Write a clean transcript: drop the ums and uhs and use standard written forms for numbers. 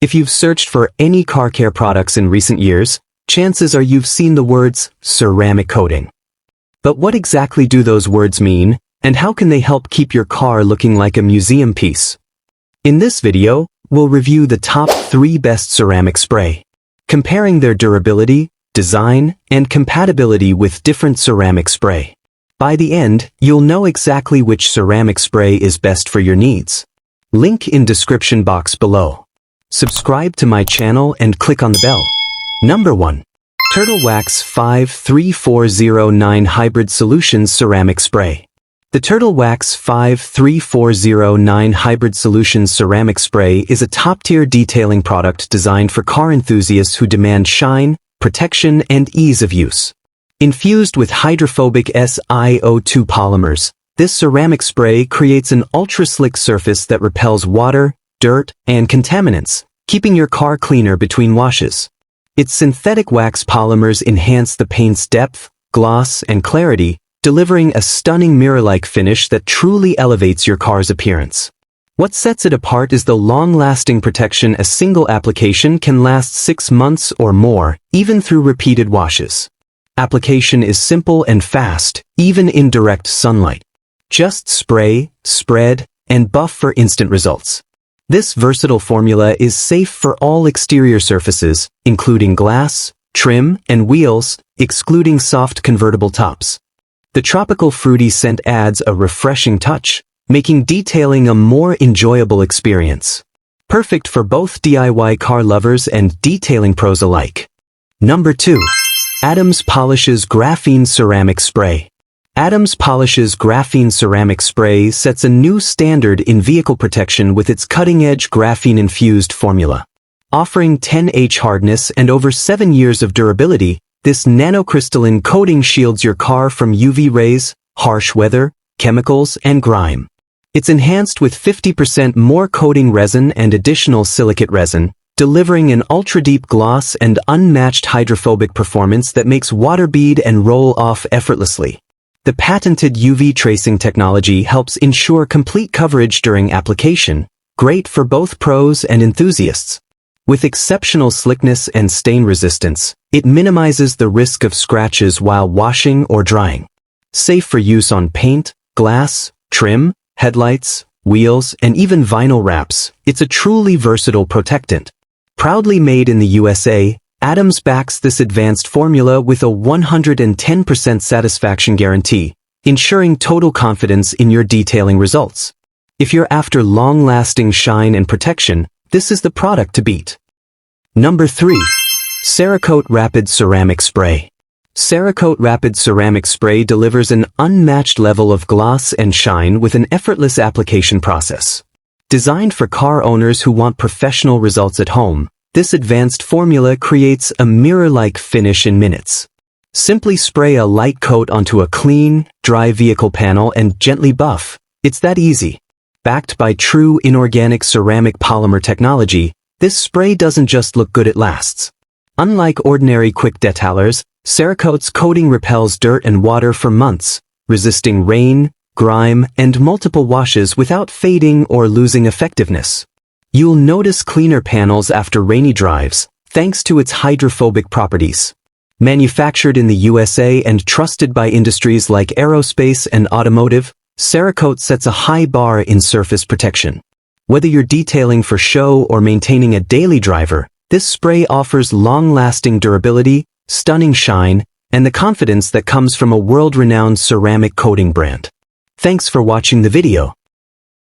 If you've searched for any car care products in recent years, chances are you've seen the words ceramic coating. But what exactly do those words mean, and how can they help keep your car looking like a museum piece? In this video, we'll review the top 3 best ceramic spray, comparing their durability, design, and compatibility with different ceramic spray. By the end, you'll know exactly which ceramic spray is best for your needs. Link in description box below. Subscribe to my channel and click on the bell. Number 1. Turtle Wax 53409 Hybrid Solutions Ceramic Spray. The Turtle Wax 53409 Hybrid Solutions Ceramic Spray is a top-tier detailing product designed for car enthusiasts who demand shine, protection, and ease of use. Infused with hydrophobic SiO2 polymers, this ceramic spray creates an ultra-slick surface that repels water, dirt, and contaminants, keeping your car cleaner between washes. Its synthetic wax polymers enhance the paint's depth, gloss, and clarity, delivering a stunning mirror-like finish that truly elevates your car's appearance. What sets it apart is the long-lasting protection. A single application can last 6 months or more, even through repeated washes. Application is simple and fast, even in direct sunlight. Just spray, spread, and buff for instant results. This versatile formula is safe for all exterior surfaces, including glass, trim, and wheels, excluding soft convertible tops. The tropical fruity scent adds a refreshing touch, making detailing a more enjoyable experience. Perfect for both DIY car lovers and detailing pros alike. Number 2. Adams Polishes Graphene Ceramic Spray. Adams Polishes Graphene Ceramic Spray sets a new standard in vehicle protection with its cutting-edge graphene-infused formula. Offering 10H hardness and over 7 years of durability, this nanocrystalline coating shields your car from UV rays, harsh weather, chemicals, and grime. It's enhanced with 50% more coating resin and additional silicate resin, delivering an ultra-deep gloss and unmatched hydrophobic performance that makes water bead and roll off effortlessly. The patented UV tracing technology helps ensure complete coverage during application, great for both pros and enthusiasts. With exceptional slickness and stain resistance, it minimizes the risk of scratches while washing or drying. Safe for use on paint, glass, trim, headlights, wheels, and even vinyl wraps, it's a truly versatile protectant. Proudly made in the USA, Adams backs this advanced formula with a 110% satisfaction guarantee, ensuring total confidence in your detailing results. If you're after long-lasting shine and protection, this is the product to beat. Number 3. Cerakote Rapid Ceramic Spray. Cerakote Rapid Ceramic Spray delivers an unmatched level of gloss and shine with an effortless application process. Designed for car owners who want professional results at home, this advanced formula creates a mirror-like finish in minutes. Simply spray a light coat onto a clean, dry vehicle panel and gently buff. It's that easy. Backed by true inorganic ceramic polymer technology, this spray doesn't just look good, it lasts. Unlike ordinary quick detailers, Cerakote's coating repels dirt and water for months, resisting rain, grime, and multiple washes without fading or losing effectiveness. You'll notice cleaner panels after rainy drives, thanks to its hydrophobic properties. Manufactured in the USA and trusted by industries like aerospace and automotive, Cerakote sets a high bar in surface protection. Whether you're detailing for show or maintaining a daily driver, this spray offers long-lasting durability, stunning shine, and the confidence that comes from a world-renowned ceramic coating brand. Thanks for watching the video.